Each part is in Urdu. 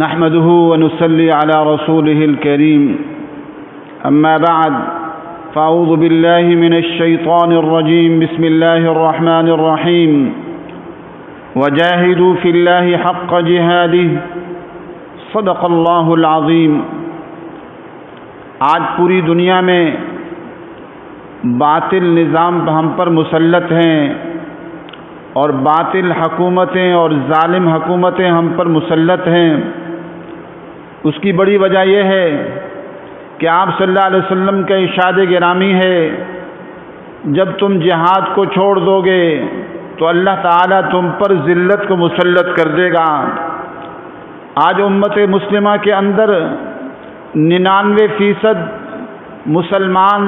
نحمده ونصلي على رسوله الكريم أما بعد فأعوذ بالله من الشيطان الرجيم بسم الله الرحمن الرحيم وجاهدوا في الله حق جهاده صدق الله العظيم۔ آج پوری دنیا میں باطل نظام ہم پر مسلط ہیں اور باطل حکومتیں اور ظالم حکومتیں ہم پر مسلط ہیں۔ اس کی بڑی وجہ یہ ہے کہ آپ صلی اللہ علیہ وسلم کا ارشاد گرامی ہے، جب تم جہاد کو چھوڑ دو گے تو اللہ تعالیٰ تم پر ذلت کو مسلط کر دے گا۔ آج امت مسلمہ کے اندر 99% مسلمان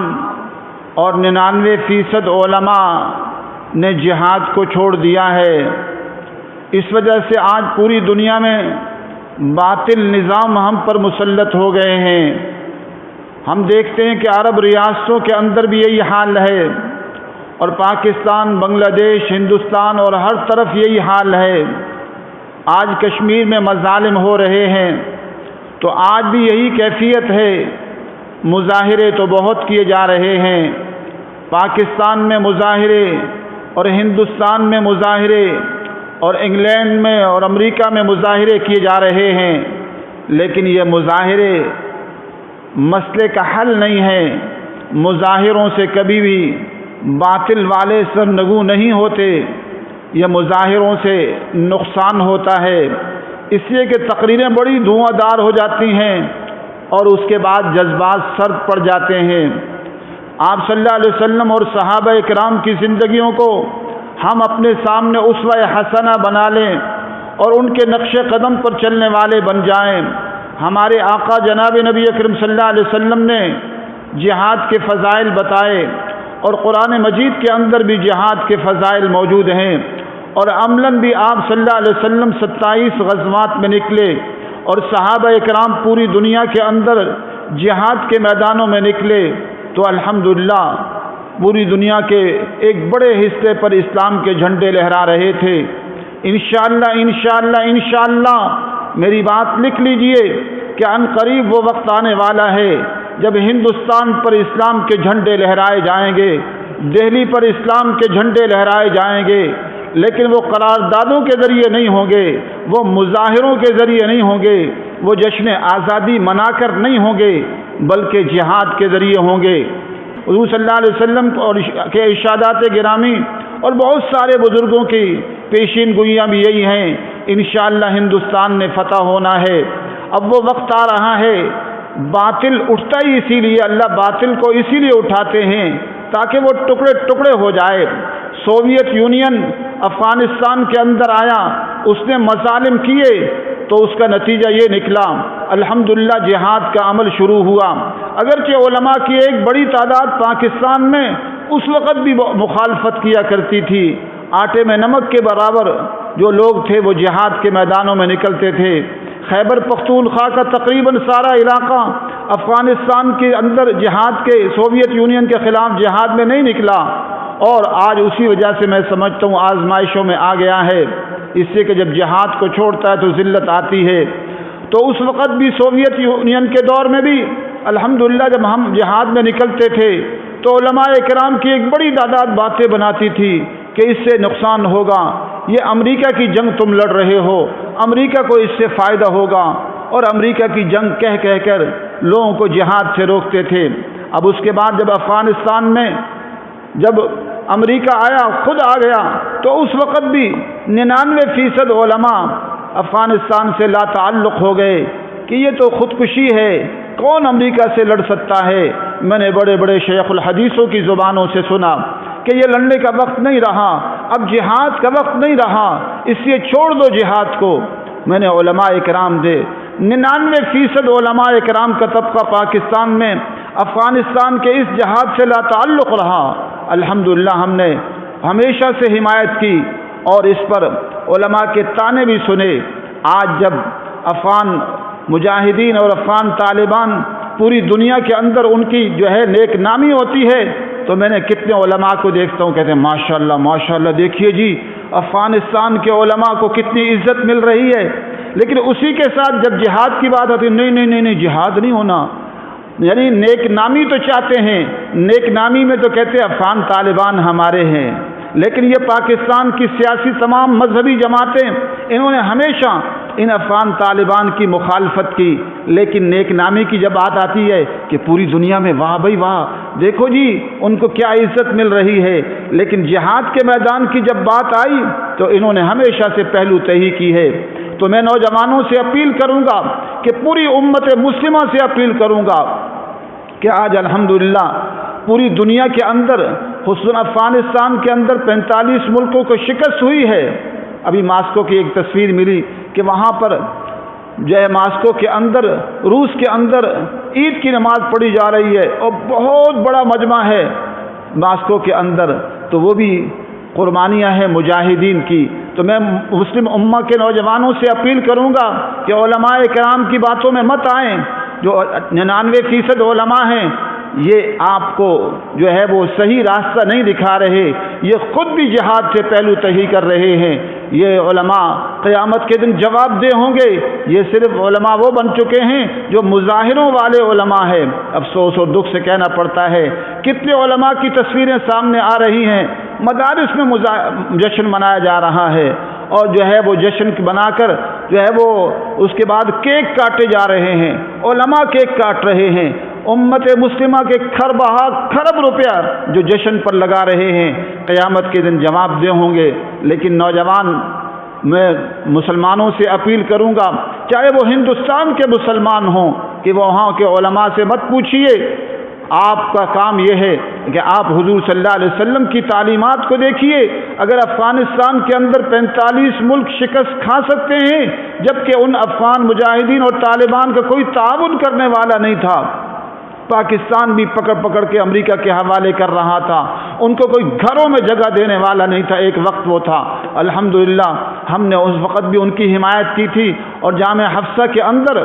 اور 99% علماء نے جہاد کو چھوڑ دیا ہے۔ اس وجہ سے آج پوری دنیا میں باطل نظام ہم پر مسلط ہو گئے ہیں۔ ہم دیکھتے ہیں کہ عرب ریاستوں کے اندر بھی یہی حال ہے، اور پاکستان، بنگلہ دیش، ہندوستان اور ہر طرف یہی حال ہے۔ آج کشمیر میں مظالم ہو رہے ہیں تو آج بھی یہی کیفیت ہے۔ مظاہرے تو بہت کیے جا رہے ہیں، پاکستان میں مظاہرے اور ہندوستان میں مظاہرے اور انگلینڈ میں اور امریکہ میں مظاہرے کیے جا رہے ہیں، لیکن یہ مظاہرے مسئلے کا حل نہیں ہے۔ مظاہروں سے کبھی بھی باطل والے سرنگوں نہیں ہوتے، یہ مظاہروں سے نقصان ہوتا ہے، اس لیے کہ تقریریں بڑی دھواں دار ہو جاتی ہیں اور اس کے بعد جذبات سرد پڑ جاتے ہیں۔ آپ صلی اللہ علیہ وسلم اور صحابہ اکرام کی زندگیوں کو ہم اپنے سامنے اسوہ حسنہ بنا لیں اور ان کے نقش قدم پر چلنے والے بن جائیں۔ ہمارے آقا جناب نبی اکرم صلی اللہ علیہ وسلم نے جہاد کے فضائل بتائے، اور قرآن مجید کے اندر بھی جہاد کے فضائل موجود ہیں، اور عملاً بھی آپ صلی اللہ علیہ وسلم 27 غزوات میں نکلے، اور صحابہ اکرام پوری دنیا کے اندر جہاد کے میدانوں میں نکلے، تو الحمدللہ پوری دنیا کے ایک بڑے حصے پر اسلام کے جھنڈے لہرا رہے تھے۔ انشاءاللہ انشاءاللہ انشاءاللہ میری بات لکھ لیجئے کہ ان قریب وہ وقت آنے والا ہے جب ہندوستان پر اسلام کے جھنڈے لہرائے جائیں گے، دہلی پر اسلام کے جھنڈے لہرائے جائیں گے، لیکن وہ قراردادوں کے ذریعے نہیں ہوں گے، وہ مظاہروں کے ذریعے نہیں ہوں گے، وہ جشن آزادی منا کر نہیں ہوں گے، بلکہ جہاد کے ذریعے ہوں گے۔ حضور صلی اللہ علیہ وسلم کے ارشادات گرامی اور بہت سارے بزرگوں کی پیشین گوئیاں بھی یہی ہیں، انشاءاللہ ہندوستان نے فتح ہونا ہے۔ اب وہ وقت آ رہا ہے، باطل اٹھتا ہی اسی لیے، اللہ باطل کو اسی لیے اٹھاتے ہیں تاکہ وہ ٹکڑے ٹکڑے ہو جائے۔ سوویت یونین افغانستان کے اندر آیا، اس نے مظالم کیے تو اس کا نتیجہ یہ نکلا، الحمدللہ جہاد کا عمل شروع ہوا۔ اگرچہ علماء کی ایک بڑی تعداد پاکستان میں اس وقت بھی مخالفت کیا کرتی تھی، آٹے میں نمک کے برابر جو لوگ تھے وہ جہاد کے میدانوں میں نکلتے تھے۔ خیبر پختونخوا کا تقریباً سارا علاقہ افغانستان کے اندر جہاد کے، سوویت یونین کے خلاف جہاد میں نہیں نکلا، اور آج اسی وجہ سے میں سمجھتا ہوں آزمائشوں میں آ گیا ہے، اس سے کہ جب جہاد کو چھوڑتا ہے تو ذلت آتی ہے۔ تو اس وقت بھی سوویت یونین کے دور میں بھی الحمدللہ جب ہم جہاد میں نکلتے تھے تو علماء کرام کی ایک بڑی تعداد باتیں بناتی تھی کہ اس سے نقصان ہوگا، یہ امریکہ کی جنگ تم لڑ رہے ہو، امریکہ کو اس سے فائدہ ہوگا، اور امریکہ کی جنگ کہہ کہہ کر لوگوں کو جہاد سے روکتے تھے۔ اب اس کے بعد جب افغانستان میں جب امریکہ آیا، خود آ گیا، تو اس وقت بھی 99% علماء افغانستان سے لا تعلق ہو گئے کہ یہ تو خودکشی ہے، کون امریکہ سے لڑ سکتا ہے۔ میں نے بڑے بڑے شیخ الحدیثوں کی زبانوں سے سنا کہ یہ لڑنے کا وقت نہیں رہا، اب جہاد کا وقت نہیں رہا، اس لیے چھوڑ دو جہاد کو۔ میں نے علماء اکرام دے 99% علماء اکرام کا طبقہ پاکستان میں افغانستان کے اس جہاد سے لا تعلق رہا۔ الحمدللہ ہم نے ہمیشہ سے حمایت کی اور اس پر علماء کے طعنے بھی سنے۔ آج جب افغان مجاہدین اور افغان طالبان پوری دنیا کے اندر ان کی جو ہے نیک نامی ہوتی ہے، تو میں نے کتنے علماء کو دیکھتا ہوں کہتے ہیں ماشاءاللہ ماشاءاللہ، دیکھیے جی افغانستان کے علماء کو کتنی عزت مل رہی ہے۔ لیکن اسی کے ساتھ جب جہاد کی بات آتی ہے نہیں جہاد نہیں ہونا، یعنی نیک نامی تو چاہتے ہیں، نیک نامی میں تو کہتے ہیں افغان طالبان ہمارے ہیں، لیکن یہ پاکستان کی سیاسی تمام مذہبی جماعتیں انہوں نے ہمیشہ ان افغان طالبان کی مخالفت کی، لیکن نیک نامی کی جب بات آتی ہے کہ پوری دنیا میں واہ بھائی واہ دیکھو جی ان کو کیا عزت مل رہی ہے، لیکن جہاد کے میدان کی جب بات آئی تو انہوں نے ہمیشہ سے پہلو تہی کی ہے۔ تو میں نوجوانوں سے اپیل کروں گا کہ پوری امت مسلمہ سے اپیل کروں گا کہ آج الحمدللہ پوری دنیا کے اندر خصوصاً افغانستان کے اندر 45 ملکوں کو شکست ہوئی ہے۔ ابھی ماسکو کی ایک تصویر ملی کہ وہاں پر جو ہے ماسکو کے اندر روس کے اندر عید کی نماز پڑھی جا رہی ہے اور بہت بڑا مجمع ہے ماسکو کے اندر، تو وہ بھی قربانیاں ہیں مجاہدین کی۔ تو میں مسلم امہ کے نوجوانوں سے اپیل کروں گا کہ علماء کرام کی باتوں میں مت آئیں، جو 99% علماء ہیں یہ آپ کو جو ہے وہ صحیح راستہ نہیں دکھا رہے، یہ خود بھی جہاد سے پہلو تہی کر رہے ہیں۔ یہ علماء قیامت کے دن جواب دہ ہوں گے۔ یہ صرف علماء وہ بن چکے ہیں جو مظاہروں والے علماء ہیں۔ افسوس اور دکھ سے کہنا پڑتا ہے کتنے علماء کی تصویریں سامنے آ رہی ہیں، مدارس میں جشن منایا جا رہا ہے اور جو ہے وہ جشن بنا کر جو ہے وہ اس کے بعد کیک کاٹے جا رہے ہیں، علماء کیک کاٹ رہے ہیں۔ امت مسلمہ کے خرب روپیہ جو جشن پر لگا رہے ہیں، قیامت کے دن جواب دہ ہوں گے۔ لیکن نوجوان میں مسلمانوں سے اپیل کروں گا، چاہے وہ ہندوستان کے مسلمان ہوں، کہ وہ وہاں کے علماء سے مت پوچھیے۔ آپ کا کام یہ ہے کہ آپ حضور صلی اللہ علیہ وسلم کی تعلیمات کو دیکھیے۔ اگر افغانستان کے اندر 45 ملک شکست کھا سکتے ہیں جبکہ ان افغان مجاہدین اور طالبان کا کوئی تعاون کرنے والا نہیں تھا، پاکستان بھی پکڑ کے امریکہ کے حوالے کر رہا تھا، ان کو کوئی گھروں میں جگہ دینے والا نہیں تھا، ایک وقت وہ تھا۔ الحمدللہ ہم نے اس وقت بھی ان کی حمایت کی تھی، اور جامعہ حفصہ کے اندر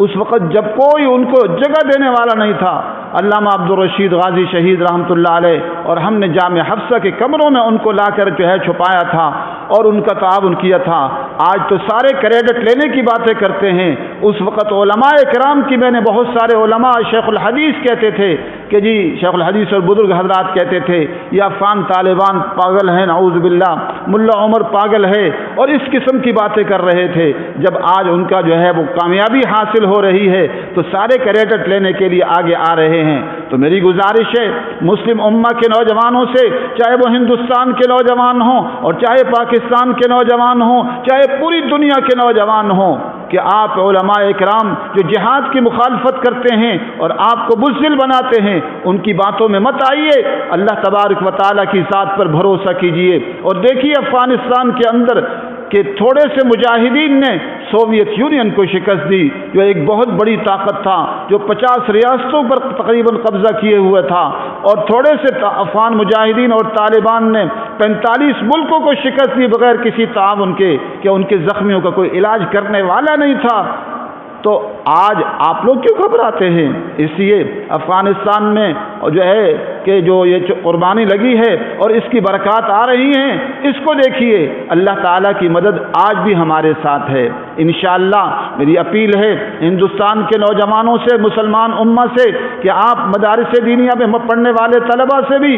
اس وقت جب کوئی ان کو جگہ دینے والا نہیں تھا، علامہ عبدالرشید غازی شہید رحمۃ اللہ علیہ اور ہم نے جامعہ حفصہ کے کمروں میں ان کو لا کر جو ہے چھپایا تھا اور ان کا تعاون کیا تھا۔ آج تو سارے کریڈٹ لینے کی باتیں کرتے ہیں، اس وقت علماء کرام کی میں نے بہت سارے علماء شیخ الحدیث کہتے تھے کہ جی شیخ الحدیث اور بزرگ حضرات کہتے تھے یہ افغان طالبان پاگل ہیں، نعوذ باللہ، ملا عمر پاگل ہے، اور اس قسم کی باتیں کر رہے تھے۔ جب آج ان کا جو ہے وہ کامیابی حاصل ہو رہی ہے تو سارے کریڈٹ لینے کے لیے آگے آ رہے ہیں۔ تو میری گزارش ہے مسلم امہ کے نوجوانوں سے، چاہے وہ ہندوستان کے نوجوان ہوں اور چاہے پاکستان کے نوجوان ہوں، چاہے پوری دنیا کے نوجوان ہوں، کہ آپ علماء اکرام جو جہاد کی مخالفت کرتے ہیں اور آپ کو بزدل بناتے ہیں ان کی باتوں میں مت آئیے۔ اللہ تبارک و تعالیٰ کی ذات پر بھروسہ کیجئے اور دیکھیے افغانستان کے اندر کہ تھوڑے سے مجاہدین نے سوویت یونین کو شکست دی، جو ایک بہت بڑی طاقت تھا، جو 50 ریاستوں پر تقریباً قبضہ کیے ہوئے تھا، اور تھوڑے سے افغان مجاہدین اور طالبان نے 45 ملکوں کو شکست دی بغیر کسی تعاون کے، کہ ان کے زخمیوں کا کوئی علاج کرنے والا نہیں تھا۔ تو آج آپ لوگ کیوں گھبراتے ہیں؟ اس لیے افغانستان میں جو ہے کہ جو یہ قربانی لگی ہے اور اس کی برکات آ رہی ہیں، اس کو دیکھیے، اللہ تعالیٰ کی مدد آج بھی ہمارے ساتھ ہے۔ انشاءاللہ میری اپیل ہے ہندوستان کے نوجوانوں سے، مسلمان امہ سے، کہ آپ مدارس دینیہ میں پڑھنے والے طلبہ سے بھی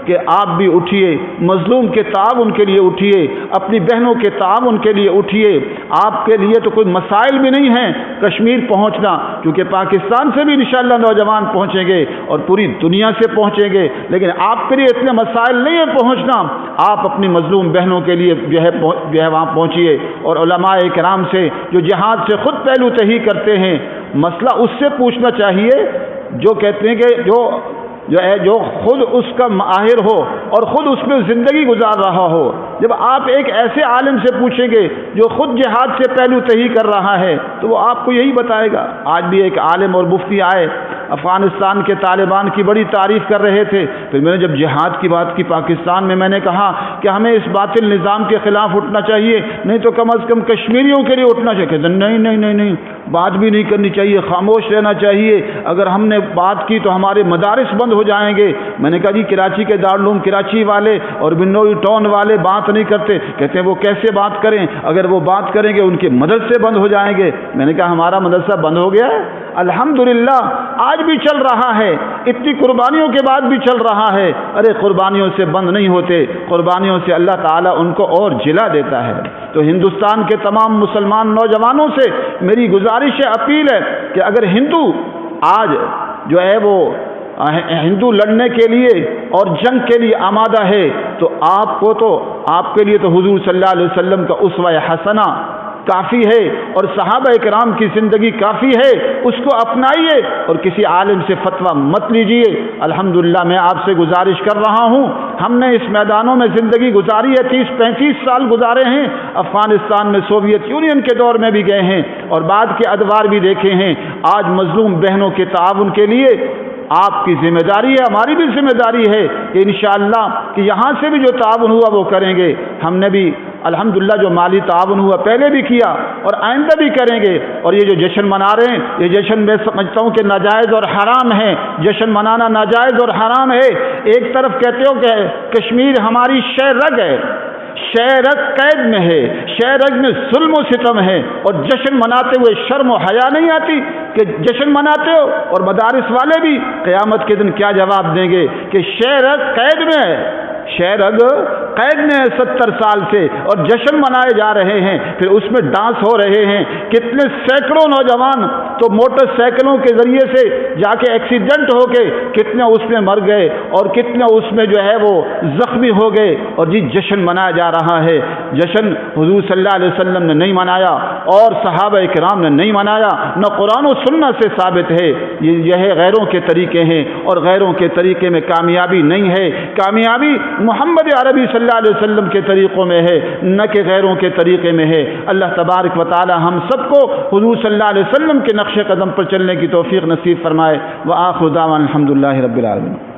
کہ آپ بھی اٹھیے، مظلوم کے تعاون کے لیے اٹھیے، اپنی بہنوں کے تعاون کے لیے اٹھیے۔ آپ کے لیے تو کوئی مسائل بھی نہیں ہیں کشمیر پہنچنا، کیونکہ پاکستان سے بھی انشاءاللہ نوجوان پہنچیں گے اور پوری دنیا سے پہنچیں گے، لیکن آپ کے لیے اتنے مسائل نہیں ہیں پہنچنا۔ آپ اپنی مظلوم بہنوں کے لیے جو ہے وہاں پہنچیے، اور علماء کرام سے جو جہاد سے خود پہلو تہی کرتے ہیں، مسئلہ اس سے پوچھنا چاہیے جو کہتے ہیں کہ جو خود اس کا ماہر ہو اور خود اس میں زندگی گزار رہا ہو۔ جب آپ ایک ایسے عالم سے پوچھیں گے جو خود جہاد سے پہلو تہی کر رہا ہے تو وہ آپ کو یہی بتائے گا۔ آج بھی ایک عالم اور مفتی آئے افغانستان کے طالبان کی بڑی تعریف کر رہے تھے. پھر میں نے جب جہاد کی بات کی پاکستان میں نے کہا کہ ہمیں اس باطل نظام کے خلاف اٹھنا چاہیے, نہیں تو کم از کم کشمیریوں کے لیے اٹھنا چاہیے. کہتے نہیں نہیں نہیں نہیں, بات بھی نہیں کرنی چاہیے, خاموش رہنا چاہیے. اگر ہم نے بات کی تو ہمارے مدارس بند ہو جائیں گے. میں نے کہا جی کراچی کے دارالعلوم کراچی والے اور بنوئی ٹاؤن والے بات نہیں کرتے. کہتے ہیں وہ کیسے بات کریں, اگر وہ بات کریں گے ان کے مدرسے بند ہو جائیں گے. میں نے کہا ہمارا مدرسہ بند ہو گیا ہے, الحمدللہ آج بھی چل رہا ہے, اتنی قربانیوں کے بعد بھی چل رہا ہے. ارے قربانیوں سے بند نہیں ہوتے, قربانیوں سے اللہ تعالیٰ ان کو اور جلا دیتا ہے. تو ہندوستان کے تمام مسلمان نوجوانوں سے میری گزارش ہے, اپیل ہے کہ اگر ہندو آج جو ہے وہ ہندو لڑنے کے لیے اور جنگ کے لیے آمادہ ہے تو آپ کے لیے تو حضور صلی اللہ علیہ وسلم کا اسوہ حسنہ کافی ہے اور صحابہ کرام کی زندگی کافی ہے. اس کو اپنائیے اور کسی عالم سے فتویٰ مت لیجئے. الحمدللہ میں آپ سے گزارش کر رہا ہوں, ہم نے اس میدانوں میں زندگی گزاری ہے, 30-35 سال گزارے ہیں. افغانستان میں سوویت یونین کے دور میں بھی گئے ہیں اور بعد کے ادوار بھی دیکھے ہیں. آج مظلوم بہنوں کے تعاون کے لیے آپ کی ذمہ داری ہے, ہماری بھی ذمہ داری ہے کہ انشاءاللہ کہ یہاں سے بھی جو تعاون ہوا وہ کریں گے. ہم نے بھی الحمدللہ جو مالی تعاون ہوا پہلے بھی کیا اور آئندہ بھی کریں گے. اور یہ جو جشن منا رہے ہیں یہ جشن میں سمجھتا ہوں کہ ناجائز اور حرام ہے. جشن منانا ناجائز اور حرام ہے. ایک طرف کہتے ہو کہ کشمیر ہماری شہ رگ ہے, شہ رگ قید میں ہے, شہ رگ میں ظلم و ستم ہے, اور جشن مناتے ہوئے شرم و حیا نہیں آتی کہ جشن مناتے ہو. اور مدارس والے بھی قیامت کے دن کیا جواب دیں گے کہ شہ رگ قید میں ہے, شہ رگ قید میں 70 سال سے اور جشن منائے جا رہے ہیں, پھر اس میں ڈانس ہو رہے ہیں. کتنے سینکڑوں نوجوان تو موٹر سائیکلوں کے ذریعے سے جا کے ایکسیڈنٹ ہو کے کتنے اس میں مر گئے اور کتنے اس میں جو ہے وہ زخمی ہو گئے. اور جی جشن منایا جا رہا ہے. جشن حضور صلی اللہ علیہ وسلم نے نہیں منایا اور صحابہ کرام نے نہیں منایا, نہ قرآن و سنت سے ثابت ہے. یہ غیروں کے طریقے ہیں اور غیروں کے طریقے میں کامیابی نہیں ہے. کامیابی محمد عربی صلی اللہ علیہ وسلم کے طریقوں میں ہے, نہ کہ غیروں کے طریقے میں ہے. اللہ تبارک و تعالی ہم سب کو حضور صلی اللہ علیہ وسلم کے نقش قدم پر چلنے کی توفیق نصیب فرمائے. وآخر دعوانا الحمدللہ رب العالمین.